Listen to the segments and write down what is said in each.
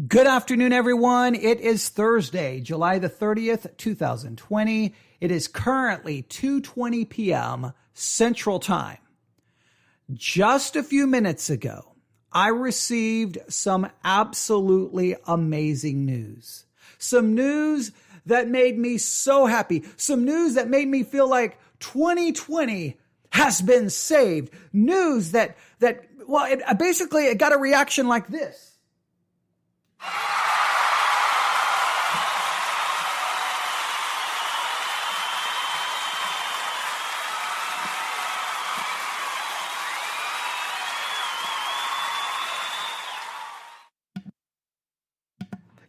Good afternoon, everyone. It is Thursday, July the 30th, 2020. It is currently 2:20 p.m. Central Time. Just a few minutes ago, I received some absolutely amazing news. Some news that made me so happy. Some news that made me feel like 2020 has been saved. News that basically it got a reaction like this.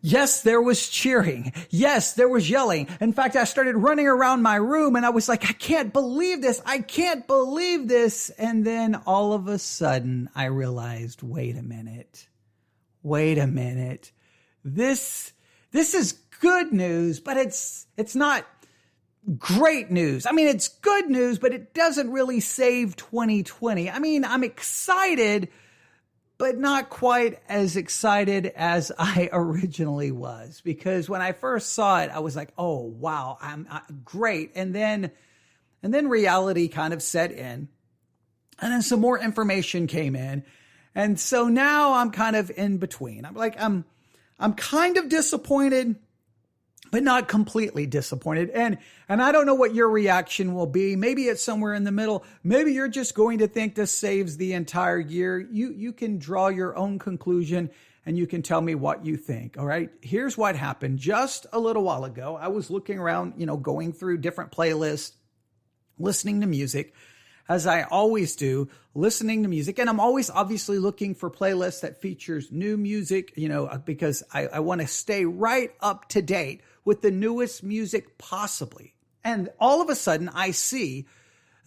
Yes, there was cheering. Yes, there was yelling. In fact, I started running around my room and I was like, I can't believe this. I can't believe this. And then all of a sudden I realized, wait a minute. This is good news, but it's not great news. I mean, it's good news, but it doesn't really save 2020. I mean, I'm excited, but not quite as excited as I originally was, because when I first saw it, I was like, oh, wow, I'm great. And then reality kind of set in, and then some more information came in. And so now I'm kind of in between. I'm kind of disappointed, but not completely disappointed. And I don't know what your reaction will be. Maybe it's somewhere in the middle. Maybe you're just going to think this saves the entire year. You can draw your own conclusion and you can tell me what you think. All right. Here's what happened. Just a little while ago, I was looking around, going through different playlists, listening to music, as I always do, listening to music. And I'm always obviously looking for playlists that features new music, because I want to stay right up to date with the newest music possibly. And all of a sudden I see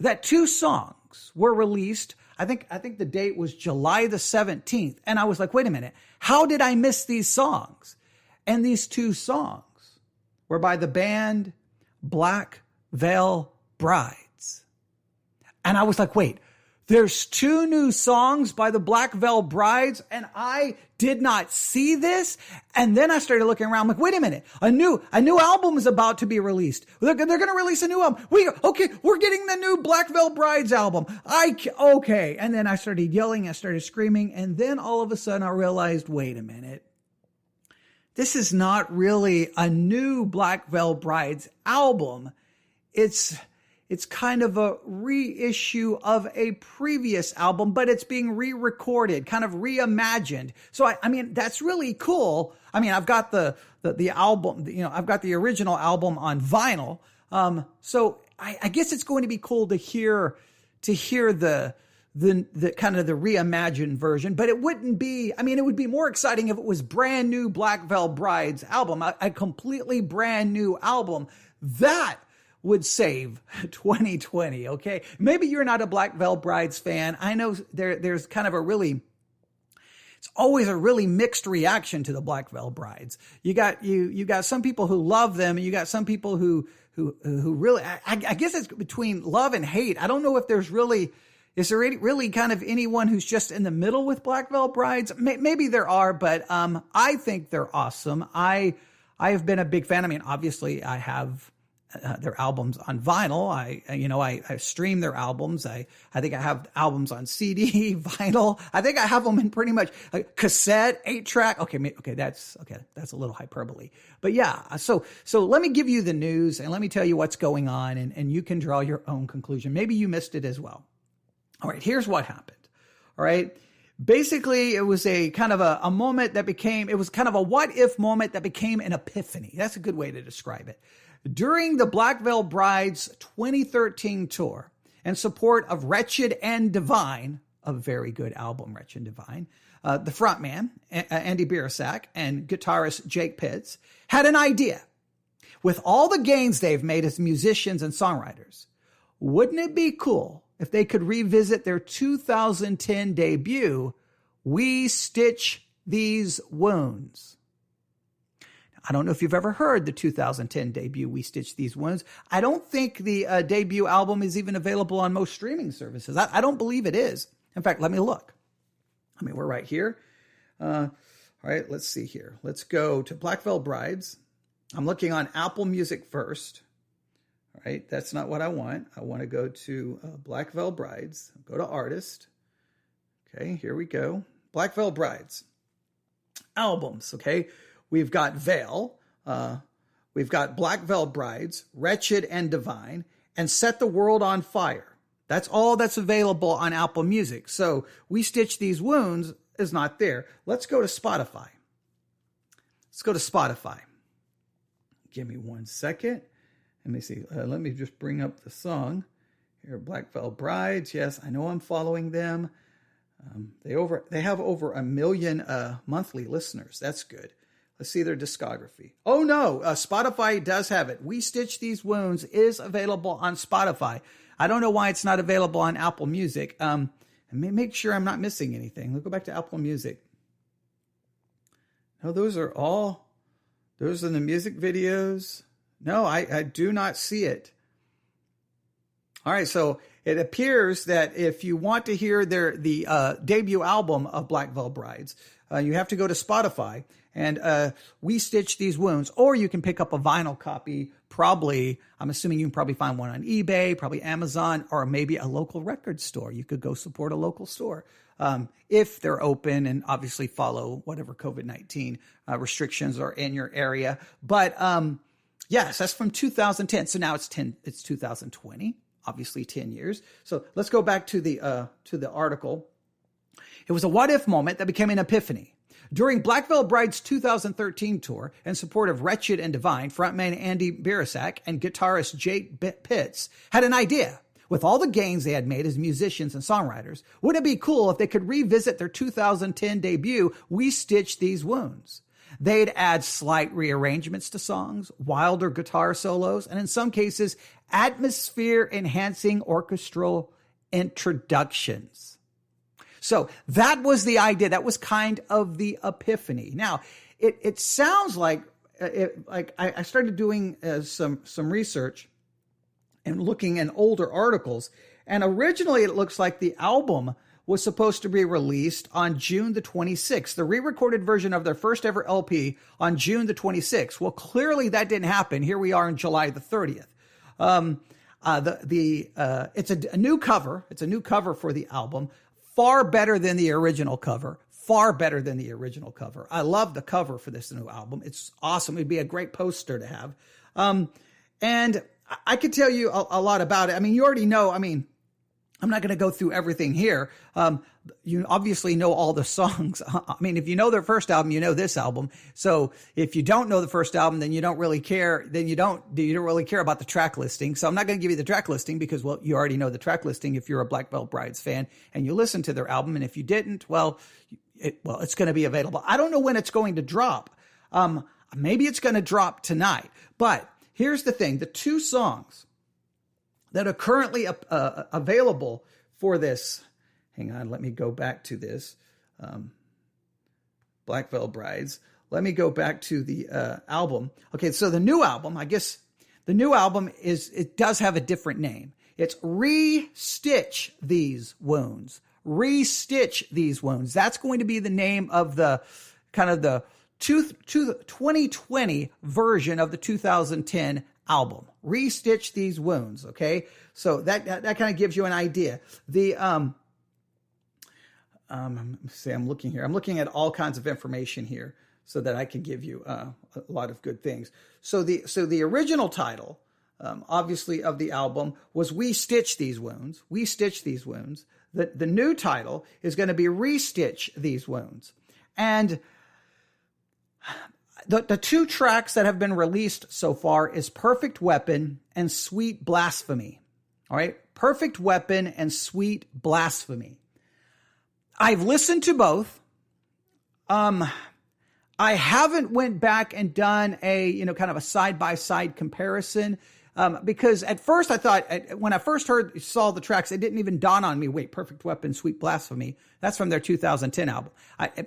that 2 songs were released. I think the date was July the 17th. And I was like, wait a minute, how did I miss these songs? And these 2 songs were by the band Black Veil Brides. And I was like, wait, there's 2 new songs by the Black Veil Brides, and I did not see this. And then I started looking around, like, wait a minute, a new album is about to be released. They're going to release a new album. We're getting the new Black Veil Brides album. Okay. And then I started yelling, I started screaming, and then all of a sudden I realized, wait a minute, this is not really a new Black Veil Brides album. It's kind of a reissue of a previous album, but it's being re-recorded, kind of reimagined. So I mean, that's really cool. I mean, I've got the album, I've got the original album on vinyl. So I guess it's going to be cool to hear the kind of the reimagined version, but it would be more exciting if it was brand new Black Veil Brides album, a completely brand new album. That would save 2020, okay? Maybe you're not a Black Veil Brides fan. I know there's kind of it's always a really mixed reaction to the Black Veil Brides. You got some people who love them, and you got some people who really, I guess it's between love and hate. I don't know if is there really kind of anyone who's just in the middle with Black Veil Brides? Maybe there are, but I think they're awesome. I have been a big fan. I mean, obviously I have their albums on vinyl. I stream their albums. I think I have albums on CD, vinyl. I think I have them in pretty much cassette, 8-track. Okay, that's a little hyperbole. But yeah, so let me give you the news and let me tell you what's going on, and you can draw your own conclusion. Maybe you missed it as well. All right, here's what happened. All right. Basically, it was a kind of a moment that it was kind of a what if moment that became an epiphany. That's a good way to describe it. During the Black Veil Brides 2013 tour, in support of Wretched and Divine, a very good album, Wretched and Divine, the frontman, Andy Birasak, and guitarist Jake Pitts had an idea. With all the gains they've made as musicians and songwriters, wouldn't it be cool if they could revisit their 2010 debut, Re-Stich These Wounds? I don't know if you've ever heard the 2010 debut, Re-Stich These Wounds. I don't think the debut album is even available on most streaming services. I don't believe it is. In fact, let me look. I mean, we're right here. All All right, let's see here. Let's go to Black Veil Brides. I'm looking on Apple Music first. All right, that's not what I want. I want to go to Black Veil Brides. Go to Artist. Okay, here we go. Black Veil Brides. Albums, okay? We've got Veil. We've got Black Veil Brides, Wretched and Divine, and Set the World on Fire. That's all that's available on Apple Music. So We-Stich These Wounds is not there. Let's go to Spotify. Let's go to Spotify. Give me 1 second. Let me see. Let me just bring up the song. Here, Black Veil Brides. Yes, I know I'm following them. They have over 1 million monthly listeners. That's good. Let's see their discography. Oh no, Spotify does have it. We-Stich These Wounds is available on Spotify. I don't know why it's not available on Apple Music. And make sure I'm not missing anything. Let's go back to Apple Music. No, those are the music videos. No, I do not see it. All right, so it appears that if you want to hear the debut album of Black Veil Brides, you have to go to Spotify and We-Stich These Wounds, or you can pick up a vinyl copy. Probably, I'm assuming you can probably find one on eBay, probably Amazon, or maybe a local record store. You could go support a local store if they're open and obviously follow whatever COVID-19 restrictions are in your area. But yes, that's from 2010. So now it's 2020. Obviously 10 years. So let's go back to the article. It was a what-if moment that became an epiphany. During Black Veil Bride's 2013 tour in support of Wretched and Divine, frontman Andy Barasak and guitarist Jake Pitts had an idea. With all the gains they had made as musicians and songwriters, wouldn't it be cool if they could revisit their 2010 debut, We-Stich These Wounds? They'd add slight rearrangements to songs, wilder guitar solos, and in some cases, atmosphere-enhancing orchestral introductions. So that was the idea. That was kind of the epiphany. Now, it sounds like I started doing some research and looking in older articles, and originally it looks like the album was supposed to be released on June the 26th, the re-recorded version of their first ever LP on June the 26th. Well, clearly that didn't happen. Here we are on July the 30th. It's a new cover. It's a new cover for the album. Far better than the original cover. Far better than the original cover. I love the cover for this new album. It's awesome. It'd be a great poster to have. And I could tell you a lot about it. I mean, you already know. I mean, I'm not going to go through everything here. You obviously know all the songs. I mean, if you know their first album, you know this album. So if you don't know the first album, then you don't really care. Then you don't really care about the track listing. So I'm not going to give you the track listing because, well, you already know the track listing if you're a Black Veil Brides fan and you listen to their album. And if you didn't, well, it's going to be available. I don't know when it's going to drop. Maybe it's going to drop tonight. But here's the thing. The two songs that are currently available for this. Hang on, let me go back to this. Black Veil Brides. Let me go back to the album. Okay, so the new album, I guess the new album it does have a different name. It's Re-Stich These Wounds. Re-Stich These Wounds. That's going to be the name of the kind of the 2020 version of the 2010 album. Re-Stich These Wounds. Okay, so that kind of gives you an idea. The see, I'm looking here. I'm looking at all kinds of information here so that I can give you a lot of good things. So the original title, obviously, of the album was We-Stich These Wounds. We-Stich These Wounds. The new title is going to be Re-Stich These Wounds. And the two tracks that have been released so far is Perfect Weapon and Sweet Blasphemy. All right? Perfect Weapon and Sweet Blasphemy. I've listened to both. I haven't went back and done a, kind of a side-by-side comparison. Because at first I thought, when I first saw the tracks, it didn't even dawn on me. Wait, Perfect Weapon, Sweet Blasphemy. That's from their 2010 album.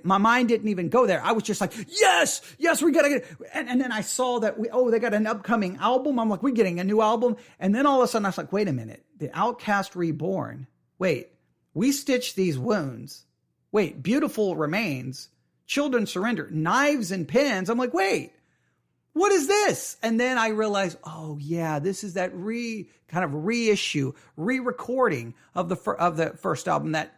My mind didn't even go there. I was just like, yes, we gotta get it. And then I saw that they got an upcoming album. I'm like, we're getting a new album. And then all of a sudden I was like, wait a minute, The Outcast Reborn. Wait, We-Stich These Wounds. Wait, Beautiful Remains. Children Surrender, Knives and Pens. I'm like, wait, what is this? And then I realized, oh yeah, this is that reissue, re-recording of the first album that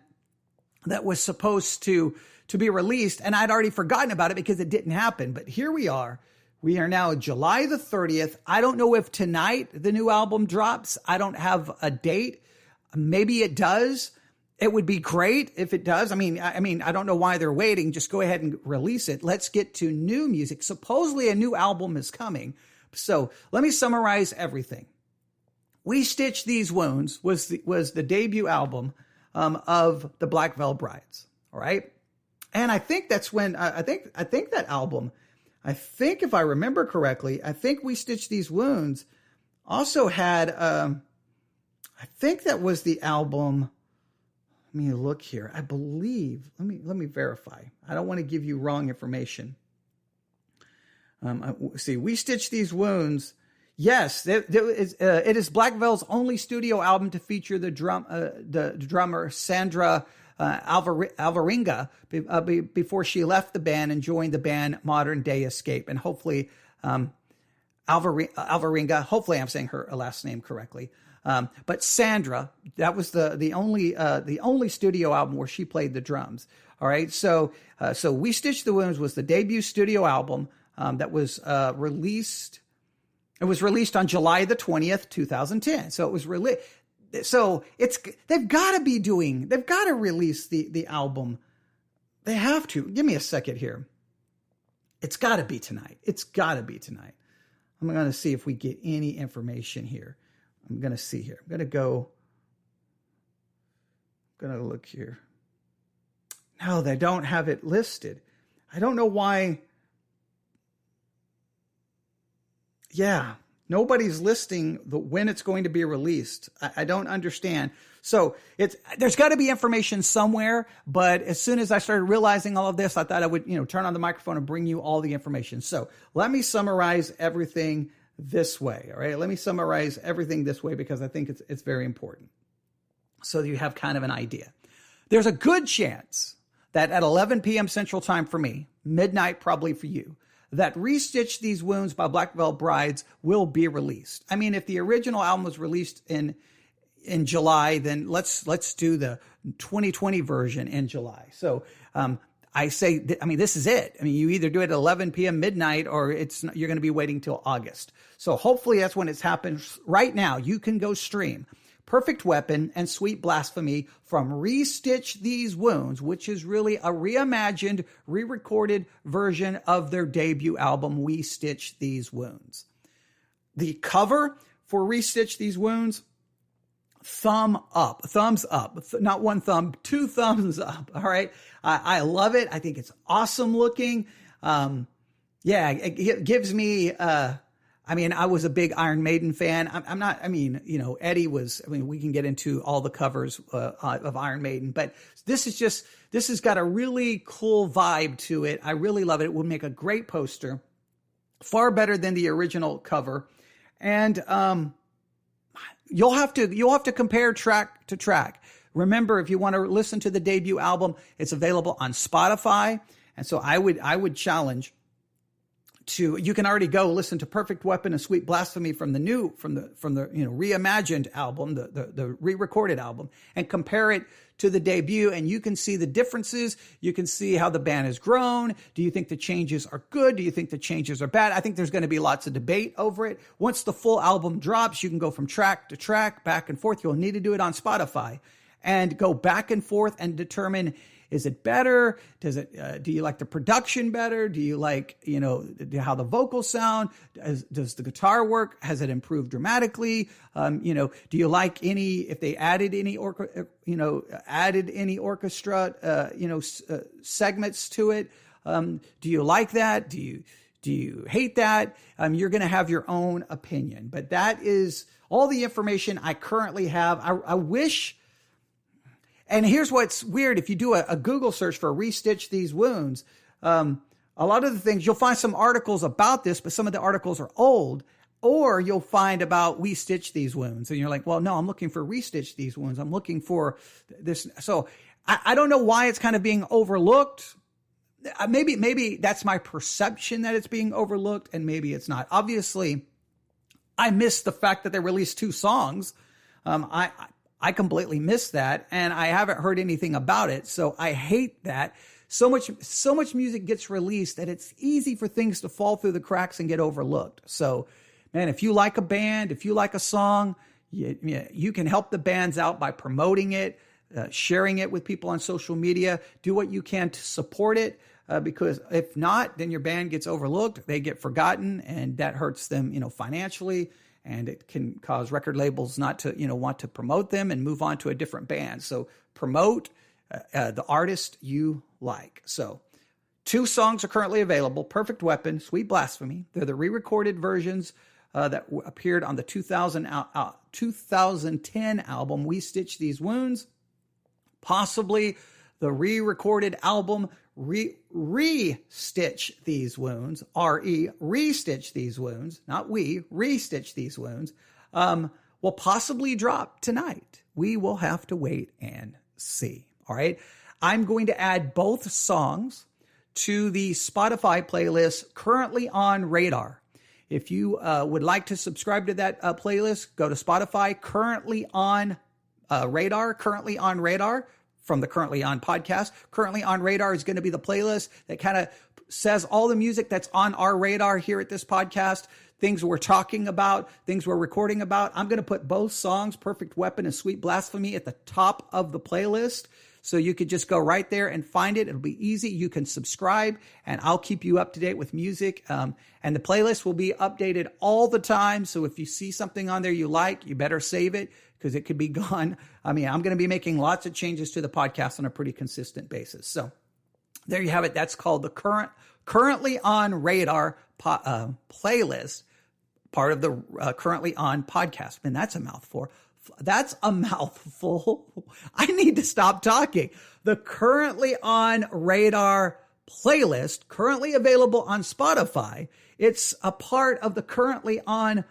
was supposed to be released. And I'd already forgotten about it because it didn't happen. But here we are. We are now July the 30th. I don't know if tonight the new album drops. I don't have a date. Maybe it does. It would be great if it does. I mean, I don't know why they're waiting. Just go ahead and release it. Let's get to new music. Supposedly a new album is coming. So let me summarize everything. Re-Stich These Wounds was the debut album of the Black Veil Brides. All right. And I think that's when I think that album, I think if I remember correctly, I think Re-Stich These Wounds also had, I think that was the album. Let me look here. I believe, let me verify. I don't want to give you wrong information. See, Re-Stich These Wounds. Yes, it is Black Veil's only studio album to feature the drummer Sandra Alvarenga before she left the band and joined the band Modern Day Escape. And hopefully, Alvarenga, hopefully I'm saying her last name correctly. But Sandra, that was the only studio album where she played the drums. All right. So Re-Stich the Wounds was the debut studio album, that was, released. It was released on July the 20th, 2010. So it was released. So they've got to release the album. They have to. Give me a second here. It's got to be tonight. I'm going to see if we get any information here. I'm going to see here. I'm going to look here. No, they don't have it listed. I don't know why. Yeah, nobody's listing when it's going to be released. I don't understand. So there's got to be information somewhere. But as soon as I started realizing all of this, I thought I would, turn on the microphone and bring you all the information. So let me summarize everything this way. All right. Let me summarize everything this way because I think it's very important. So you have kind of an idea. There's a good chance that at 11 p.m. Central Time for me, midnight probably for you, that Re-Stich These Wounds by Black Veil Brides will be released. I mean, if the original album was released in July, then let's do the 2020 version in July. So, I say, this is it. I mean, you either do it at 11 p.m. midnight or you're going to be waiting till August. So hopefully that's when it's happened. Right now, you can go stream Perfect Weapon and Sweet Blasphemy from Re-Stich These Wounds, which is really a reimagined, re-recorded version of their debut album, Re-Stich These Wounds. The cover for Re-Stich These Wounds, thumbs up, not one thumb, two thumbs up. All right. I love it. I think it's awesome looking. It gives me, I was a big Iron Maiden fan. Eddie was, we can get into all the covers of Iron Maiden, but this has got a really cool vibe to it. I really love it. It would make a great poster, far better than the original cover. And, you'll have to compare track to track. Remember, if you want to listen to the debut album, it's available on Spotify. And so I would challenge you can already go listen to Perfect Weapon and Sweet Blasphemy from the reimagined album, the re-recorded album, and compare it to the debut, and you can see the differences. You can see how the band has grown. Do you think the changes are good? Do you think the changes are bad? I think there's going to be lots of debate over it. Once the full album drops, you can go from track to track, back and forth. You'll need to do it on Spotify and go back and forth and determine, is it better? Do you like the production better? Do you like, how the vocals sound? Does the guitar work? Has it improved dramatically? Do you like if they added any orchestra, segments to it? Do you like that? Do you hate that? You're going to have your own opinion, but that is all the information I currently have. I wish. And here's what's weird. If you do a Google search for Re-Stich These Wounds, a lot of the things, you'll find some articles about this, but some of the articles are old, or you'll find about Re-Stich These Wounds. And you're like, well, no, I'm looking for Re-Stich These Wounds. I'm looking for this. So I don't know why it's kind of being overlooked. maybe that's my perception that it's being overlooked, and maybe it's not. Obviously, I missed the fact that they released 2 songs. I completely missed that, and I haven't heard anything about it. So I hate that. So much music gets released that it's easy for things to fall through the cracks and get overlooked. So, man, if you like a band, if you like a song, you can help the bands out by promoting it, sharing it with people on social media. Do what you can to support it, because if not, then your band gets overlooked, they get forgotten, and that hurts them, financially. And it can cause record labels not to, want to promote them and move on to a different band. So promote the artist you like. So 2 songs are currently available: Perfect Weapon, Sweet Blasphemy. They're the re-recorded versions that appeared on the 2010 album, Re-Stich These Wounds. Possibly the re-recorded album, Re-Stich These Wounds, Re-Stich These Wounds, not Re-Stich These Wounds, will possibly drop tonight. We will have to wait and see. All right. I'm going to add both songs to the Spotify playlist currently on Radar. If you would like to subscribe to that playlist, go to Spotify, currently on Radar, from the Currently On podcast. Currently On Radar is going to be the playlist that kind of says all the music that's on our radar here at this podcast, things we're talking about, things we're recording about. I'm going to put both songs, Perfect Weapon and Sweet Blasphemy, at the top of the playlist. So you could just go right there and find it. It'll be easy. You can subscribe, and I'll keep you up to date with music. And the playlist will be updated all the time. So if you see something on there you like, you better save it, because it could be gone. I'm going to be making lots of changes to the podcast on a pretty consistent basis. So there you have it. That's called the Currently On Radar playlist, part of the Currently On podcast. And that's a mouthful. That's a mouthful. I need to stop talking. The Currently On Radar playlist, currently available on Spotify. It's a part of the Currently On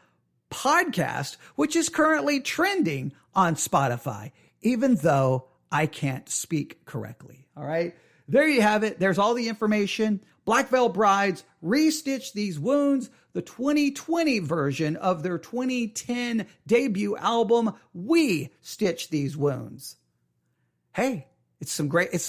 podcast, which is currently trending on Spotify, even though I can't speak correctly. All right. There you have it. There's all the information. Black Veil Brides, Re-Stich These Wounds, the 2020 version of their 2010 debut album, We Stitch These Wounds. Hey, it's some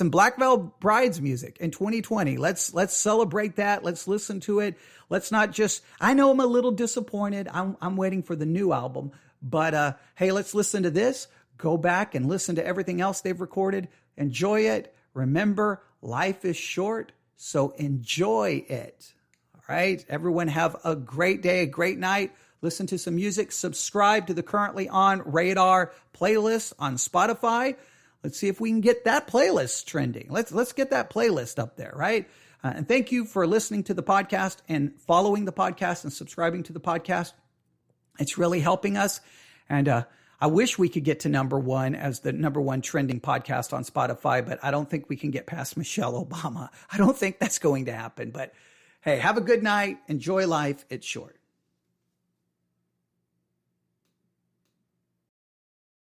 Black Veil Brides music in 2020. Let's celebrate that. Let's listen to it. Let's not just, I know I'm a little disappointed. I'm waiting for the new album, but hey, let's listen to this. Go back and listen to everything else they've recorded. Enjoy it. Remember, life is short, so enjoy it. All right. Everyone have a great day, a great night. Listen to some music. Subscribe to the Currently On Radar playlist on Spotify. Let's see if we can get that playlist trending. Let's get that playlist up there, right? And thank you for listening to the podcast and following the podcast and subscribing to the podcast. It's really helping us. And I wish we could get to #1 as the #1 trending podcast on Spotify, but I don't think we can get past Michelle Obama. I don't think that's going to happen. But hey, have a good night. Enjoy life. It's short.